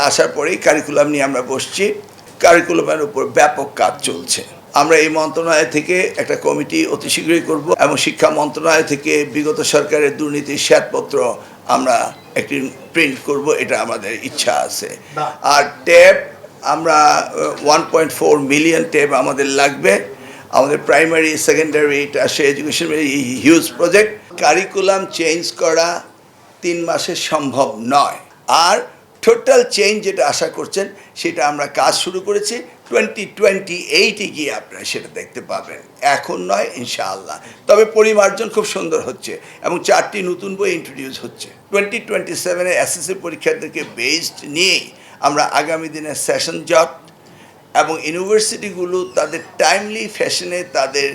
আসার পরেই কারিকুলাম নিয়ে আমরা বসছি। কারিকুলামের উপর ব্যাপক কাজ চলছে। আমরা এই মন্ত্রণালয় থেকে একটা কমিটি অতি শীঘ্রই করব এবং শিক্ষা মন্ত্রণালয় থেকে বিগত সরকারের দুর্নীতির শ্বেতপত্র আমরা একটি প্রিন্ট করব, এটা আমাদের ইচ্ছা আছে। আর ট্যাব আমরা 1.4 মিলিয়ন ট্যাব আমাদের লাগবে। আমাদের primary secondary tertiary education huge project. Curriculum change করা 3 মাসে সম্ভব নয়। আর টোটাল চেঞ্জ যেটা আশা করছেন সেটা আমরা কাজ শুরু করেছি। 2028-এ গিয়ে আপনারা সেটা দেখতে পাবেন, এখন নয় ইনশাআল্লাহ। তবে পরিমার্জন খুব সুন্দর হচ্ছে এবং 4টি নতুন বই ইন্ট্রোডিউস হচ্ছে। 2027-এ এসএসসি পরীক্ষার্থীদেরকে বেসড নিয়েই আমরা আগামী দিনে সেশন জট এবং ইউনিভার্সিটিগুলো তাদের টাইমলি ফ্যাশনে তাদের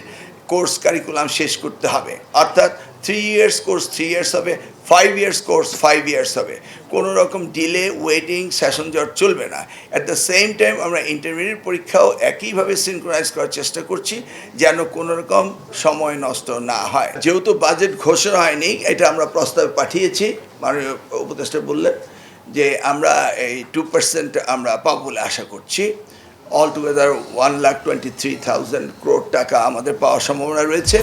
কোর্স কারিকুলাম শেষ করতে হবে। অর্থাৎ 3 ইয়ার্স কোর্স 3 ইয়ার্স হবে, 5 ইয়ার্স কোর্স 5 ইয়ার্স হবে। কোনো রকম ডিলে ওয়েটিং সেশন জট চলবে না। অ্যাট দ্য সেম টাইম আমরা ইন্টারমিডিয়েট পরীক্ষাও একইভাবে সিনক্রোনাইজ করার চেষ্টা করছি যেন কোনো রকম সময় নষ্ট না হয়। যেহেতু বাজেট ঘোষণা হয়নি, এটা আমরা প্রস্তাব পাঠিয়েছি। মাননীয় উপদেষ্টা বললেন যে আমরা এই 2% আমরা পাবো বলে আশা করছি। অল টুগেদার 1,23,000 crore টাকা আমাদের পাওয়ার সম্ভাবনা রয়েছে।